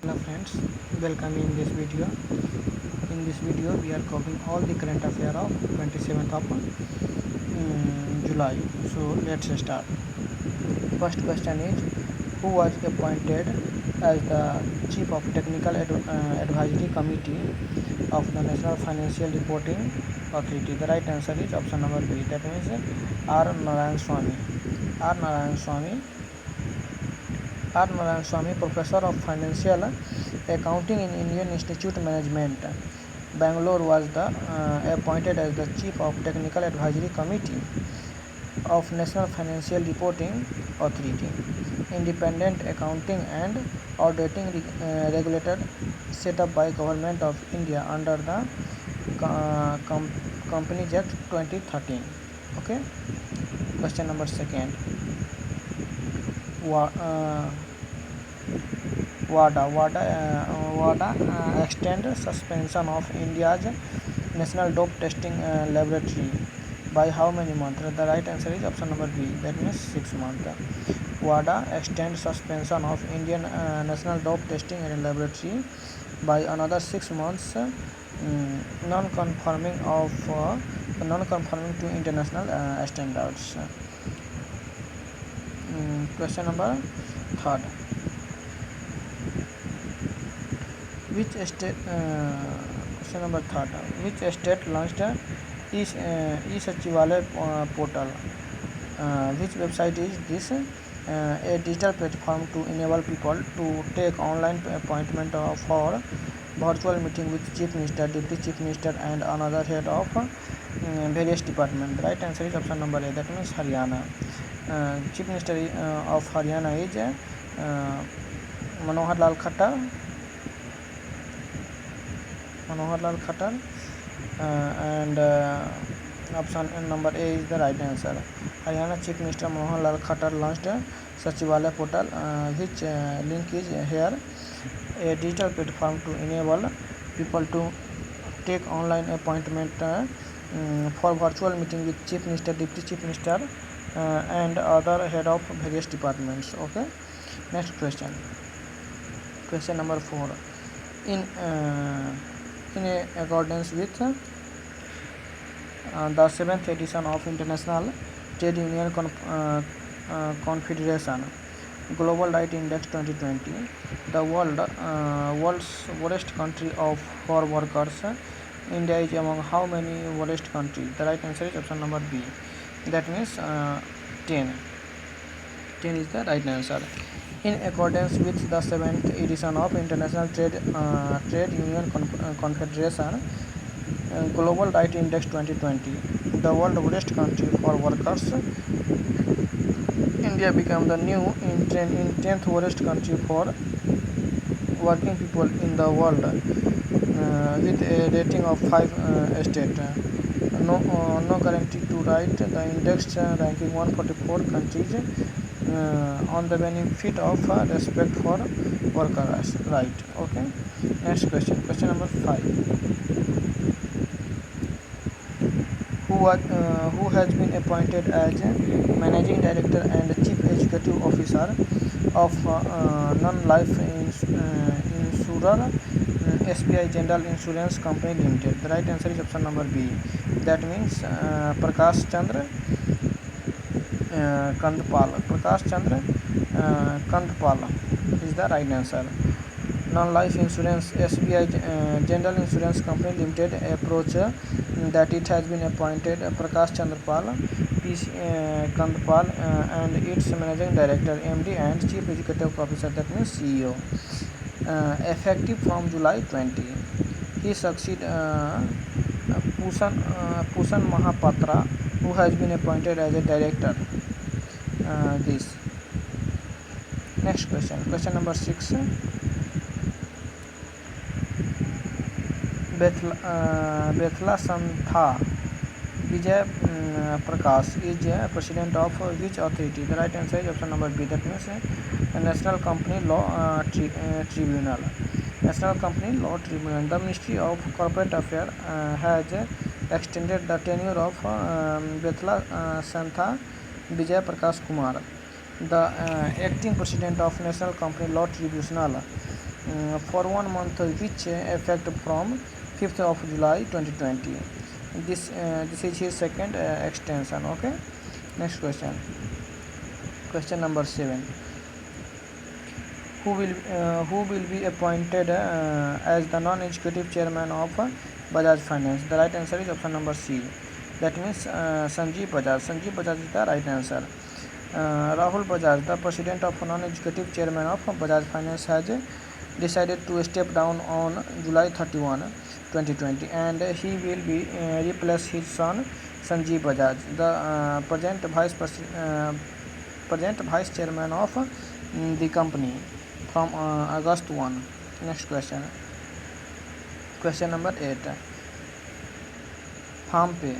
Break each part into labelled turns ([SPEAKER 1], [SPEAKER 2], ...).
[SPEAKER 1] Hello friends, welcome in this video. In this video we are covering all the current affairs of 27th of July. So let's start. First question is, who was appointed as the Chief of Technical Advisory Committee of the National Financial Reporting Authority? The right answer is option number B, that means R. Narayan Swamy. R. Narayan Swamy. R. Narayan Swamy, Professor of Financial Accounting in Indian Institute Management, Bangalore, was appointed as the Chief of Technical Advisory Committee of National Financial Reporting Authority, independent accounting and auditing regulator set up by Government of India under the Companies Act 2013. Okay. Question number second. WADA extend suspension of India's National Dope Testing Laboratory by how many months? The right answer is option number B, that means 6 months. WADA extend suspension of Indian National Dope Testing Laboratory by another 6 months, non-conforming to international standards. Question number third. Question number third. Which state launched e-Sachivalay portal? Which website is this? A digital platform to enable people to take online appointment for virtual meeting with Chief Minister, Deputy Chief Minister and another head of various departments. The right answer is option number A, that means Haryana. Chief Minister of Haryana is Manohar Lal Khattar, and option number A is the right answer. Haryana Chief Minister Manohar Lal Khattar launched Sachivalay portal, which link is here, a digital platform to enable people to take online appointment for virtual meeting with Chief Minister, Deputy Chief Minister and other head of various departments. Okay. Next question. Question number 4. In accordance with the 7th edition of International Trade Union Confederation Global Right Index 2020, the world's worst country for workers, India is among how many worst countries? The right answer is option number B, that means 10. 10 is the right answer. In accordance with the 7th edition of International Trade Union Confederation Global Right Index 2020, the world's worst country for workers, India became the new in 10th worst country for working people in the world, with a rating of 5 state. No guarantee to right. The index ranking 144 countries on the benefit of respect for workers' right. Okay. Next question. Question number 5. Who has been appointed as Managing Director and Chief Executive Officer of non-life insurer SBI General Insurance Company Limited? The right answer is option number B, that means Prakash Chandra Kandpal. Prakash Chandra Kandpal is the right answer. Non-life insurance SBI General Insurance Company Limited approach that it has been appointed Prakash Chandra Kandpal and its Managing Director MD and Chief Executive Officer, that means CEO, effective from July 20. He succeeds Pushan Mahapatra, who has been appointed as a director. This. Next question. Question number 6. Bethla Santha Vijay Prakash is president of which authority? The right answer is option number B, that means National Company Law Tribunal. National Company Law Tribunal. The Ministry of Corporate Affairs has extended the tenure of Bethla Santha Vijay Prakash Kumar, the acting president of National Company Law Tribunal, for 1 month, which effect from 5th of July 2020. This is his second extension. Okay. Next question. Question number 7. Who will be appointed as the non-executive chairman of Bajaj Finance? The right answer is option number C. That means Sanjeev Bajaj. Sanjeev Bajaj is the right answer. Rahul Bajaj, the president of non-executive chairman of Bajaj Finance, has decided to step down on July 31, 2020, and he will be replace his son Sanjeev Bajaj, the present vice chairman of the company from August 1. Next question. Question number 8. FarmPay.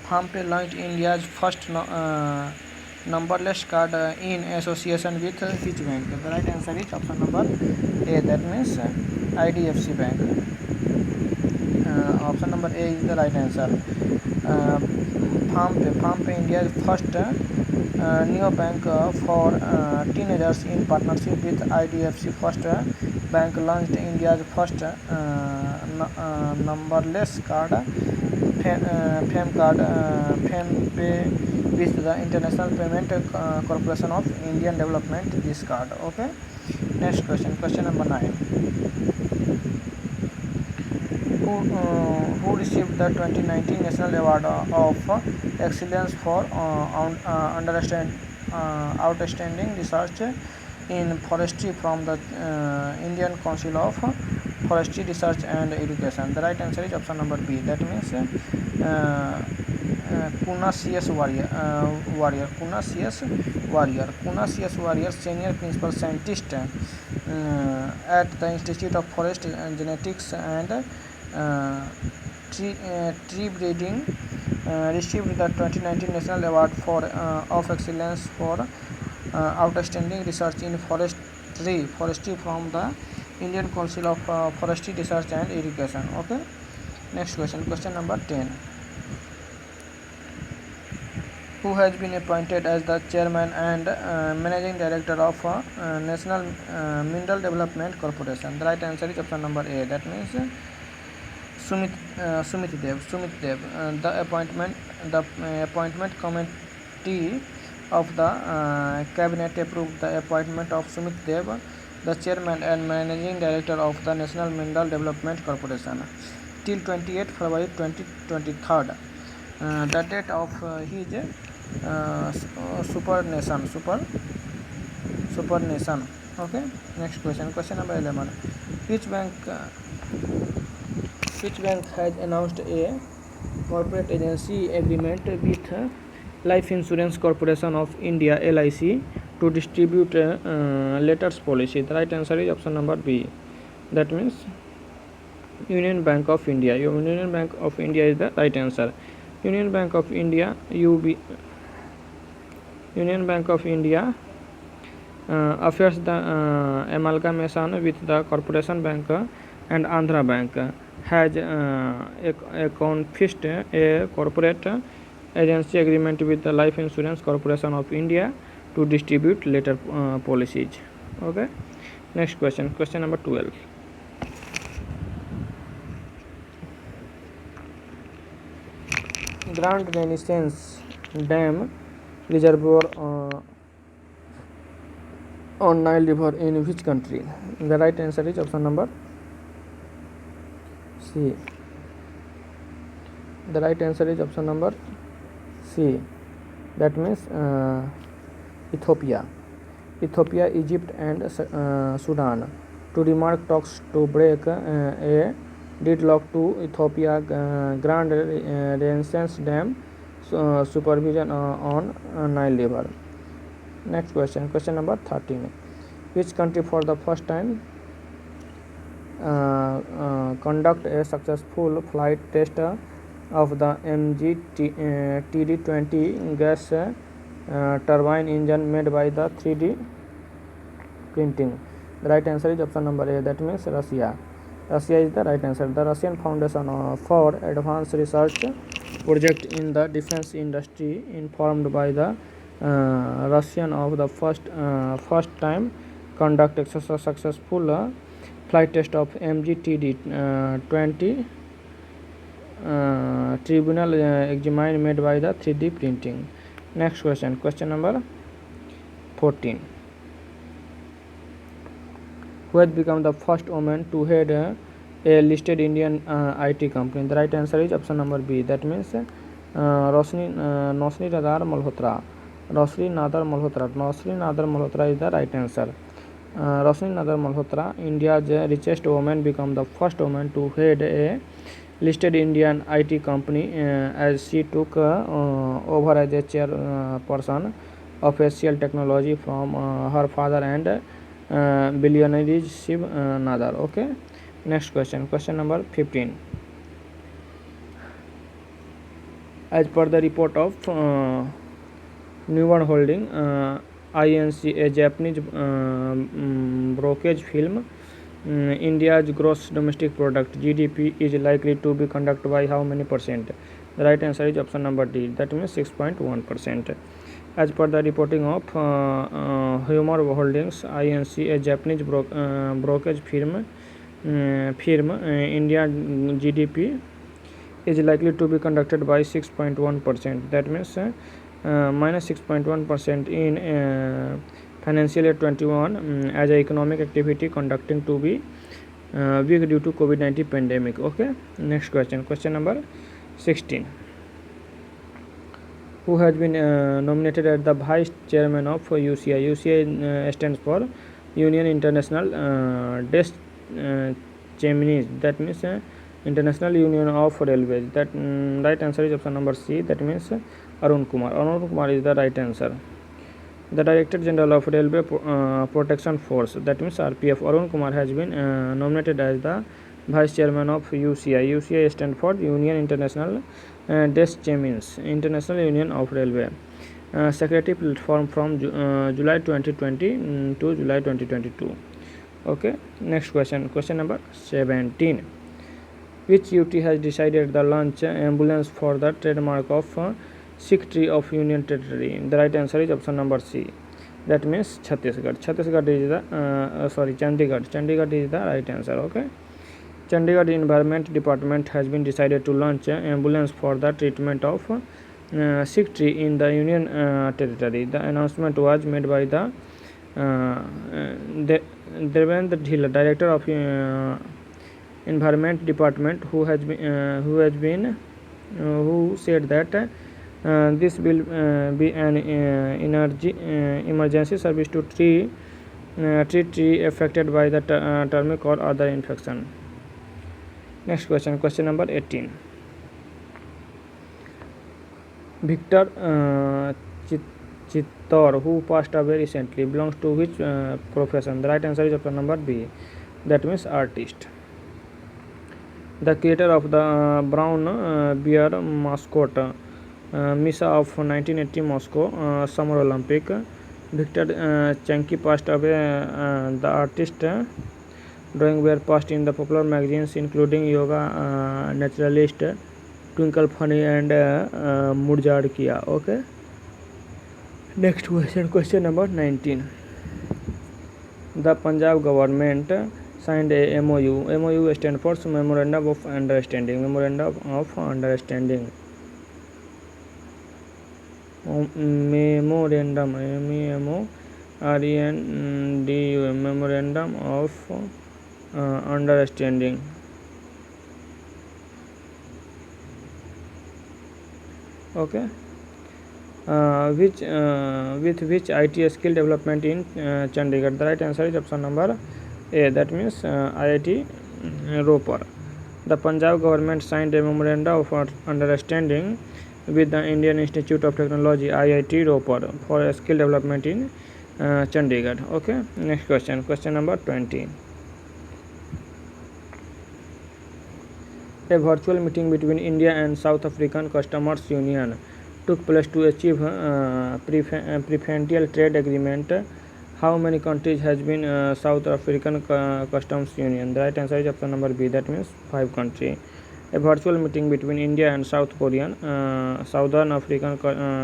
[SPEAKER 1] FarmPay launched India's first numberless card in association with which bank? The right answer is option number A. That means IDFC Bank. Option number A is the right answer. FarmPay, India's first neobank for teenagers in partnership with IDFC First Bank, launched India's first numberless card, FamePay, with the International Payment Corporation of Indian Development this card. Okay. Next question. Question number 9. Who received the 2019 National Award of Excellence for outstanding research in forestry from the Indian Council of Forestry Research and Education? The right answer is option number B. That means Kuna C.S. Warrior. Kuna C.S. Warrior, senior principal scientist at the Institute of Forest Genetics and Tree Breeding, received the 2019 National Award of Excellence for outstanding research in forestry from the Indian Council of Forestry Research and Education. Okay. Next question. Question number 10. Who has been appointed as the chairman and managing director of National Mineral Development Corporation? The right answer is option number A. That means Sumit Dev. The appointment committee of the cabinet approved the appointment of Sumit Dev, the chairman and managing director of the National Mineral Development Corporation, till 28 February 2023. The date of his supernation. Okay. Next question. Question number 11. Which bank has announced a corporate agency agreement with Life Insurance Corporation of India (LIC) to distribute letters policy? The right answer is option number B. That means Union Bank of India. Union Bank of India is the right answer. Union Bank of India affairs the amalgamation with the Corporation Bank and Andhra Bank, has confirmed a corporate agency agreement with the Life Insurance Corporation of India to distribute letter policies. Okay. Next question. Question number 12. Grand Renaissance Dam reservoir on Nile River in which country? The right answer is option number C. The right answer is option number C. That means Ethiopia, Egypt and Sudan to remark talks to break a deadlock to Ethiopia Grand Renaissance Dam supervision on Nile River. Next question. Question number 13. Which country for the first time conduct a successful flight test of the MG-TD20 gas turbine engine made by the 3D printing? The right answer is option number A. That means Russia. Russia is the right answer. The Russian Foundation for Advanced Research Project in the Defense Industry informed by the Russian of the first time conduct successful flight test of MGTD 20 tribunal examined made by the 3D printing. Next question, question number 14. Who has become the first woman to head a listed Indian IT company? The right answer is option number B. That means Nosni Nadar Malhotra. Rosli Nadar Malhotra. Nosni Nadar Malhotra is the right answer. Rosni Nadar Malhotra, India's richest woman, became the first woman to head a listed Indian IT company as she took over as a chairperson of HCL Technology from her father and billionaire Shiv Nadar. Okay. Next question, question number 15. As per the report of Nuwan Holding Inc., a Japanese brokerage firm, India's gross domestic product (GDP) is likely to be conducted by how many percent? The right answer is option number D. That means 6.1%. As per the reporting of Humor Holdings Inc., a Japanese brokerage firm, India GDP is likely to be conducted by 6.1%. That means minus 6.1% in financial year 21 as a economic activity conducting to be weak due to COVID-19 pandemic. Okay. Next question, question number 16. Who has been nominated as the vice chairman of UCI? UCI stands for Union International des Chemins. That means International Union of Railways. That right answer is option number C. That means Arun Kumar. Arun Kumar is the right answer. The Director General of Railway Protection Force, that means RPF, Arun Kumar, has been nominated as the Vice Chairman of UCI. UCI stands for Union International des Chemins, International Union of Railway. Secretary platform from July 2020 to July 2022. Okay. Next question, question number 17. Which UT has decided the launch ambulance for the trademark of Sikh tree of Union Territory? The right answer is option number C. That means Chhattisgarh. Chhattisgarh is the Chandigarh. Chandigarh is the right answer. Okay. Chandigarh Environment Department has been decided to launch ambulance for the treatment of Sikh tree in the Union Territory. The announcement was made by the Devendra Dhilla, Director of Environment Department, who said that this will be an emergency service to treat tree affected by the termite or other infection. Next question, question number 18. Victor Chittor, who passed away recently, belongs to which profession? The right answer is option number B. That means artist. The creator of the brown bear mascot, Misa of 1980 Moscow Summer Olympic, Victor Chunky, passed away. The artist drawing were passed in the popular magazines including Yoga, Naturalist, Twinkle Funny and Murjad Kiya. Okay. Next question, question number 19. The Punjab government signed a MOU. MOU stands for Memorandum of Understanding. Memorandum of Understanding. Memorandum, MEMORANDUM, Memorandum of Understanding. Okay. With which IT skill development in Chandigarh? The right answer is option number A. That means IIT Ropar. The Punjab government signed a memorandum of understanding with the Indian Institute of Technology IIT Ropar for skill development in Chandigarh. Okay. Next question, question number 20. A virtual meeting between India and South African Customers Union took place to achieve preferential trade agreement. How many countries has been South African Customs Union? The right answer is option number B. That means 5 countries. A virtual meeting between India and South Korean Southern African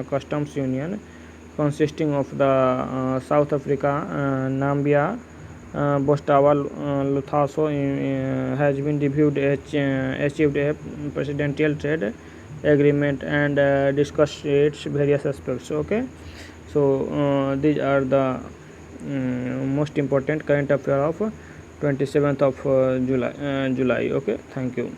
[SPEAKER 1] Customs Union, consisting of the South Africa, Namibia,
[SPEAKER 2] Bostawal Luthaso has been reviewed, achieved a presidential trade agreement and discussed its various aspects. Okay, so these are the most important current affair of 27th of July. Okay, thank you.